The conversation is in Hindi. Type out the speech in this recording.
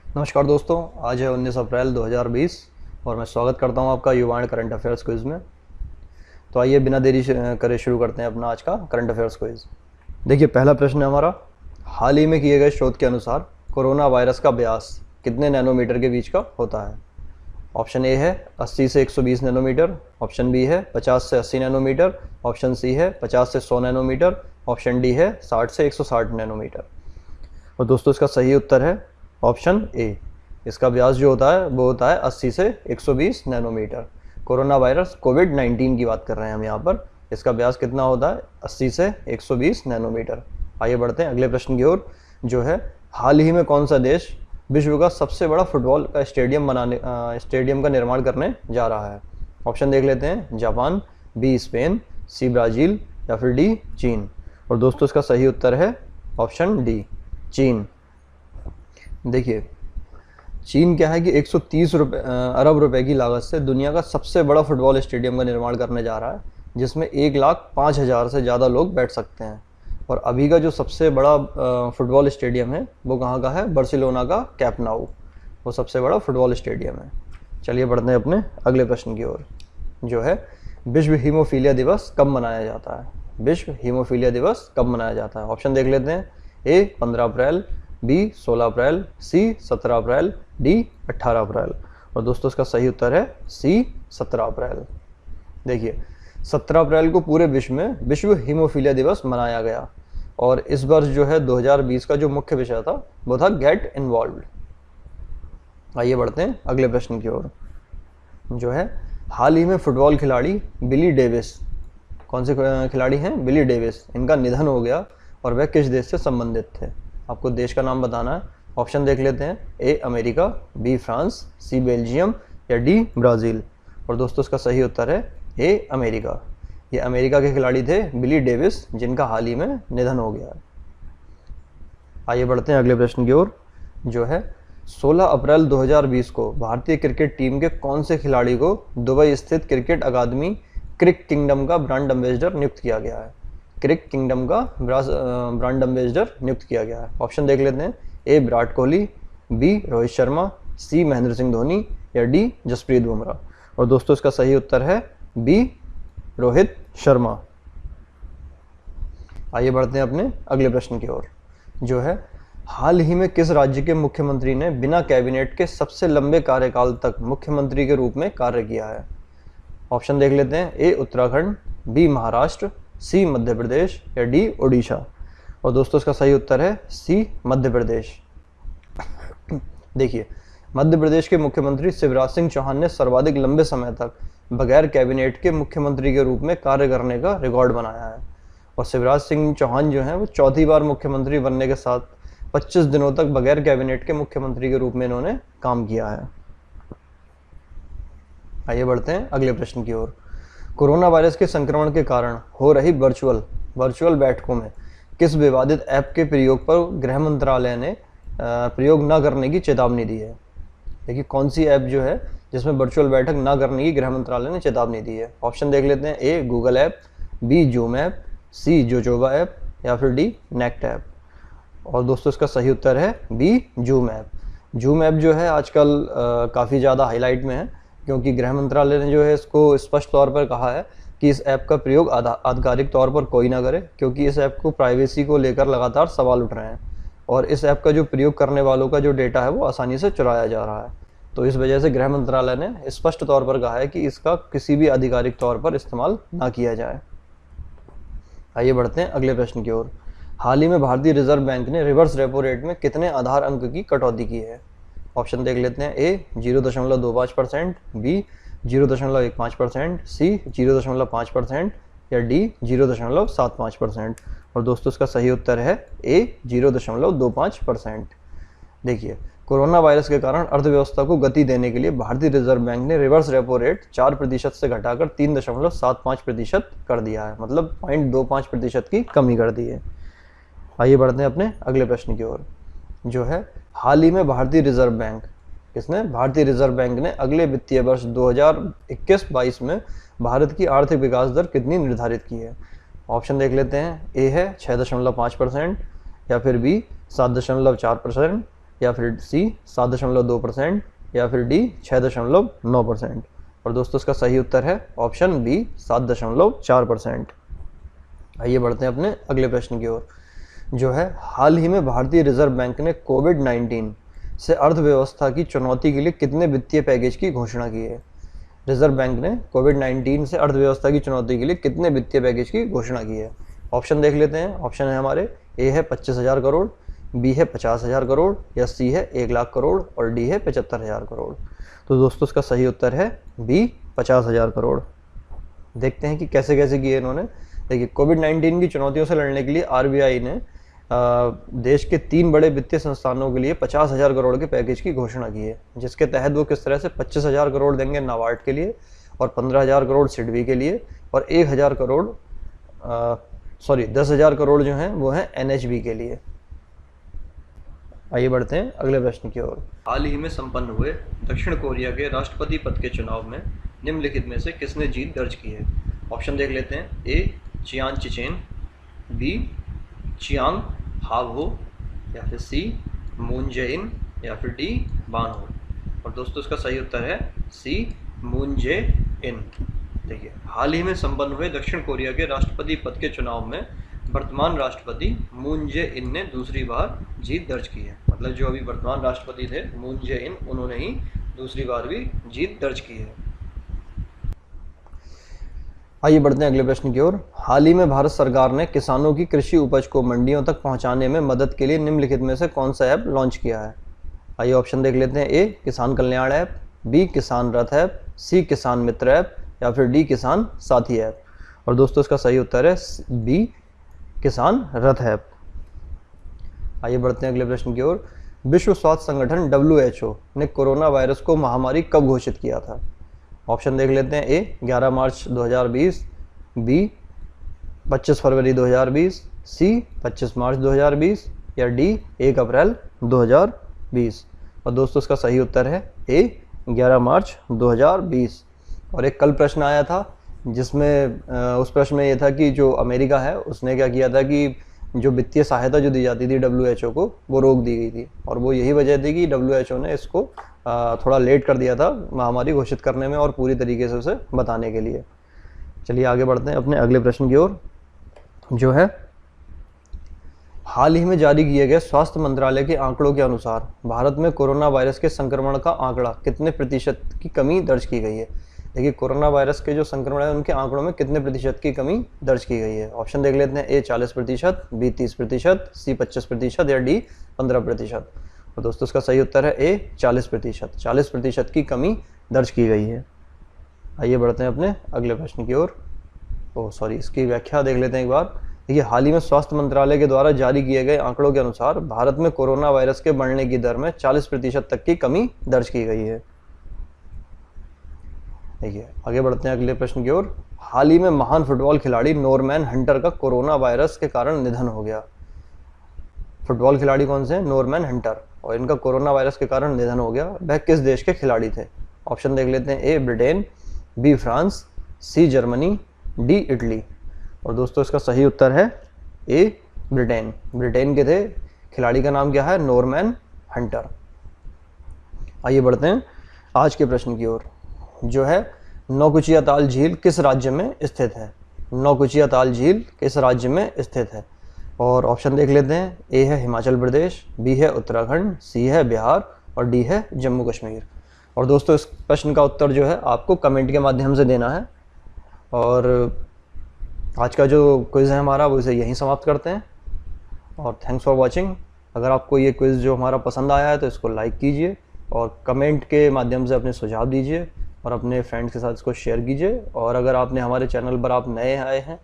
नमस्कार दोस्तों, आज है 19 अप्रैल 2020 और मैं स्वागत करता हूं आपका युवा एंड करंट अफेयर्स क्विज में। तो आइए बिना देरी करे शुरू करते हैं अपना आज का करंट अफेयर्स क्विज। देखिए, पहला प्रश्न है हमारा, हाल ही में किए गए शोध के अनुसार कोरोना वायरस का व्यास कितने नैनोमीटर के बीच का होता है। ऑप्शन ए है 80 से 120 नैनोमीटर, ऑप्शन बी है 50 से 80 नैनोमीटर, ऑप्शन सी है 50 से 100 नैनोमीटर, ऑप्शन डी है 60 से 160 नैनोमीटर। और दोस्तों, इसका सही उत्तर है ऑप्शन ए। इसका व्यास जो होता है वो होता है 80 से 120 नैनोमीटर। कोरोना वायरस कोविड-19 की बात कर रहे हैं हम यहाँ पर। इसका व्यास कितना होता है? 80 से 120 नैनोमीटर। आइए बढ़ते हैं अगले प्रश्न की ओर, जो है हाल ही में कौन सा देश विश्व का सबसे बड़ा फुटबॉल का स्टेडियम का निर्माण करने जा रहा है। ऑप्शन देख लेते हैं, Japan, B Spain, C Brazil या फिर डी चीन। और दोस्तों, इसका सही उत्तर है ऑप्शन डी, चीन। देखिए, चीन क्या है कि 130 अरब रुपए की लागत से दुनिया का सबसे बड़ा फुटबॉल स्टेडियम का निर्माण करने जा रहा है, जिसमें 1,05,000 से ज़्यादा लोग बैठ सकते हैं। और अभी का जो सबसे बड़ा फुटबॉल स्टेडियम है वो कहाँ का है? बार्सिलोना का कैंप नाउ, वो सबसे बड़ा फुटबॉल स्टेडियम है। चलिए बढ़ते हैं अपने अगले प्रश्न की ओर, जो है विश्व हीमोफीलिया दिवस कब मनाया जाता है। विश्व हीमोफीलिया दिवस कब मनाया जाता है? ऑप्शन देख लेते हैं, ए 15 अप्रैल, बी 16 अप्रैल, सी 17 अप्रैल, डी 18 अप्रैल। और दोस्तों, इसका सही उत्तर है सी 17 अप्रैल। देखिए, 17 अप्रैल को पूरे विश्व में विश्व हीमोफीलिया दिवस मनाया गया। और इस वर्ष जो है 2020 का जो मुख्य विषय था वो था गेट इन्वॉल्व्ड। आइए बढ़ते हैं अगले प्रश्न की ओर, जो है हाल ही में फुटबॉल खिलाड़ी बिली डेविस, कौन से खिलाड़ी हैं? बिली डेविस, इनका निधन हो गया और वह किस देश से संबंधित थे। आपको देश का नाम बताना है। ऑप्शन देख लेते हैं, A America, B France, C Belgium या डी ब्राज़ील। और दोस्तों, इसका सही उत्तर है ए अमेरिका। ये अमेरिका के खिलाड़ी थे बिली डेविस, जिनका हाल ही में निधन हो गया। आइए बढ़ते हैं अगले प्रश्न की ओर, जो है 16 अप्रैल 2020 को भारतीय क्रिकेट टीम के कौन से खिलाड़ी को दुबई स्थित क्रिकेट अकादमी क्रिक किंगडम का ब्रांड एम्बेसडर नियुक्त किया गया है। क्रिक किंगडम का ब्रांड एम्बेसडर नियुक्त किया गया है। ऑप्शन देख लेते हैं, ए विराट कोहली, बी रोहित शर्मा, सी महेंद्र सिंह धोनी या डी जसप्रीत बुमराह। और दोस्तों, इसका सही उत्तर है बी रोहित शर्मा। आइए बढ़ते हैं अपने अगले प्रश्न की ओर, जो है हाल ही में किस राज्य के मुख्यमंत्री ने बिना कैबिनेट के सबसे लंबे कार्यकाल तक मुख्यमंत्री के रूप में कार्य किया है। ऑप्शन देख लेते हैं, ए उत्तराखंड, बी महाराष्ट्र, सी मध्य प्रदेश या डी ओडिशा। और दोस्तों, इसका सही उत्तर है सी मध्य प्रदेश। देखिए, मध्य प्रदेश के मुख्यमंत्री शिवराज सिंह चौहान ने सर्वाधिक लंबे समय तक बगैर कैबिनेट के मुख्यमंत्री के रूप में कार्य करने का रिकॉर्ड बनाया है। और शिवराज सिंह चौहान जो हैं वो चौथी बार मुख्यमंत्री बनने के साथ 25 दिनों तक बगैर कैबिनेट के मुख्यमंत्री के रूप में इन्होंने काम किया है। आइए बढ़ते हैं अगले प्रश्न की ओर, कोरोना वायरस के संक्रमण के कारण हो रही वर्चुअल बैठकों में किस विवादित ऐप के प्रयोग पर गृह मंत्रालय ने प्रयोग न करने की चेतावनी दी है। देखिए, कौन सी ऐप जो है जिसमें वर्चुअल बैठक न करने की गृह मंत्रालय ने चेतावनी दी है। ऑप्शन देख लेते हैं, A Google app, B zoom app, C Jojoba app या फिर डी नेक्ट ऐप। और दोस्तों, इसका सही उत्तर है B zoom app. Zoom app जो है आजकल काफ़ी ज़्यादा हाईलाइट में है, क्योंकि गृह मंत्रालय ने जो है इसको स्पष्ट तौर पर कहा है कि इस ऐप का प्रयोग आधिकारिक तौर पर कोई ना करे, क्योंकि इस ऐप को प्राइवेसी को लेकर लगातार सवाल उठ रहे हैं और इस ऐप का जो प्रयोग करने वालों का जो डेटा है वो आसानी से चुराया जा रहा है। तो इस वजह से गृह मंत्रालय ने स्पष्ट तौर पर कहा है कि इसका किसी भी आधिकारिक तौर पर इस्तेमाल ना किया जाए। आइए बढ़ते हैं अगले प्रश्न की ओर, हाल ही में भारतीय रिजर्व बैंक ने रिवर्स रेपो रेट में कितने आधार अंक की कटौती की है। ऑप्शन देख लेते हैं, ए 0.25%, बी 0.15%, सी 0.5% या डी 0.75%। और दोस्तों, इसका सही उत्तर है ए 0.25%। देखिए, कोरोना वायरस के कारण अर्थव्यवस्था को गति देने के लिए भारतीय रिजर्व बैंक ने रिवर्स रेपो रेट 4% से घटाकर 3.75% कर दिया है, मतलब 0.25% की कमी कर दी है। आइए बढ़ते हैं अपने अगले प्रश्न की ओर, जो है हाल ही में भारतीय रिजर्व बैंक ने अगले वित्तीय वर्ष 2021-22 में भारत की आर्थिक विकास दर कितनी निर्धारित की है। ऑप्शन देख लेते हैं, ए है 6.5% या फिर बी 7.4%, या फिर सी 7.2% या फिर डी 6.9%। और दोस्तों इसका सही उत्तर है ऑप्शन बी 7.4%। आइए बढ़ते हैं अपने अगले प्रश्न की ओर, जो है हाल ही में भारतीय रिजर्व बैंक ने कोविड-19 से अर्थव्यवस्था की चुनौती के लिए कितने वित्तीय पैकेज की घोषणा की है। रिजर्व बैंक ने कोविड-19 से अर्थव्यवस्था की चुनौती के लिए कितने वित्तीय पैकेज की घोषणा की है। ऑप्शन देख लेते हैं। ऑप्शन है हमारे, ए है 25,000 करोड़, बी है 50,000 करोड़, या सी है 1 लाख करोड़, और डी है 75,000 करोड़। तो दोस्तों इसका सही उत्तर है बी 50,000 करोड़। देखते हैं कि कैसे कैसे किए इन्होंने। देखिए, कोविड-19 की चुनौतियों से लड़ने के लिए आरबीआई ने देश के 3 बड़े वित्तीय संस्थानों के लिए 50,000 करोड़ के पैकेज की घोषणा की है, जिसके तहत वो किस तरह से 25,000 करोड़ देंगे नाबार्ड के लिए, और 15,000 करोड़ सिडबी के लिए, और 10,000 करोड़ जो हैं वो हैं एनएचबी के लिए। आइए बढ़ते हैं अगले प्रश्न की ओर। हाल ही में संपन्न हुए दक्षिण कोरिया के राष्ट्रपति पद के चुनाव में निम्नलिखित में से किसने जीत दर्ज की है। ऑप्शन देख लेते हैं। ए चियान चिचेन, बी चियांग हावो, या फिर सी मून जे इन, या फिर डी बान हो। और दोस्तों इसका सही उत्तर है सी मून जे इन। देखिए, हाल ही में संपन्न हुए दक्षिण कोरिया के राष्ट्रपति पद के चुनाव में वर्तमान राष्ट्रपति मून जे इन ने दूसरी बार जीत दर्ज की है। मतलब जो अभी वर्तमान राष्ट्रपति थे मून जे इन, उन्होंने ही दूसरी बार भी जीत दर्ज की है। आइए बढ़ते हैं अगले प्रश्न की ओर। हाल ही में भारत सरकार ने किसानों की कृषि उपज को मंडियों तक पहुंचाने में मदद के लिए निम्नलिखित में से कौन सा ऐप लॉन्च किया है। आइए ऑप्शन देख लेते हैं। ए किसान कल्याण ऐप, बी किसान रथ ऐप, सी किसान मित्र ऐप, या फिर डी किसान साथी ऐप। और दोस्तों इसका सही उत्तर है बी किसान रथ ऐप। आइए बढ़ते हैं अगले प्रश्न की ओर। विश्व स्वास्थ्य संगठन WHO ने कोरोना वायरस को महामारी कब घोषित किया था। ऑप्शन देख लेते हैं। ए 11 मार्च 2020, बी 25 फरवरी 2020, सी 25 मार्च 2020, या डी 1 अप्रैल 2020। और दोस्तों इसका सही उत्तर है ए 11 मार्च 2020। और एक कल प्रश्न आया था जिसमें उस प्रश्न में ये था कि जो अमेरिका है उसने क्या किया था कि जो वित्तीय सहायता जो दी जाती थी WHO को, वो रोक दी गई थी। और वो यही वजह थी कि WHO ने इसको थोड़ा लेट कर दिया था महामारी घोषित करने में और पूरी तरीके से उसे बताने के लिए। चलिए आगे बढ़ते हैं अपने अगले प्रश्न की ओर, जो है हाल ही में जारी किए गए स्वास्थ्य मंत्रालय के आंकड़ों के अनुसार भारत में कोरोना वायरस के संक्रमण का आंकड़ा कितने प्रतिशत की कमी दर्ज की गई है। देखिए, कोरोना वायरस के जो संक्रमण है उनके आंकड़ों में कितने प्रतिशत की कमी दर्ज की गई है। ऑप्शन देख लेते हैं। ए 40%, बी 30%, सी 25%, या डी 15%। और दोस्तों इसका सही उत्तर है ए 40%। 40% की कमी दर्ज की गई है। आइए बढ़ते हैं अपने अगले प्रश्न की ओर। इसकी व्याख्या देख लेते हैं एक बार। देखिए, हाल ही में स्वास्थ्य मंत्रालय के द्वारा जारी किए गए आंकड़ों के अनुसार भारत में कोरोना वायरस के बढ़ने की दर में 40% तक की कमी दर्ज की गई है। देखिए, आगे बढ़ते हैं अगले प्रश्न की ओर। हाल ही में महान फुटबॉल खिलाड़ी नॉर्मैन हंटर का कोरोना वायरस के कारण निधन हो गया। फुटबॉल खिलाड़ी कौन से हैं? Normann Hunter. और इनका कोरोना वायरस के कारण निधन हो गया। वह किस देश के खिलाड़ी थे? ऑप्शन देख लेते हैं। A Britain, B France, C Germany, D Italy. और दोस्तों इसका सही उत्तर है ए ब्रिटेन। ब्रिटेन के थे। खिलाड़ी का नाम क्या है? Normann Hunter. आइए बढ़ते हैं आज के प्रश्न की ओर, जो है नौकुचिया ताल झील किस राज्य में स्थित है। नौकुचिया ताल झील किस राज्य में स्थित है? और ऑप्शन देख लेते हैं। ए है हिमाचल प्रदेश, बी है उत्तराखंड, सी है बिहार, और डी है जम्मू कश्मीर। और दोस्तों इस प्रश्न का उत्तर जो है आपको कमेंट के माध्यम से देना है। और आज का जो क्विज़ है हमारा वो इसे यहीं समाप्त करते हैं। और थैंक्स फॉर वॉचिंग। अगर आपको ये क्विज़ जो हमारा पसंद आया है तो इसको लाइक कीजिए और कमेंट के माध्यम से अपने सुझाव दीजिए और अपने फ्रेंड्स के साथ इसको शेयर कीजिए। और अगर आपने हमारे चैनल पर आप नए आए हैं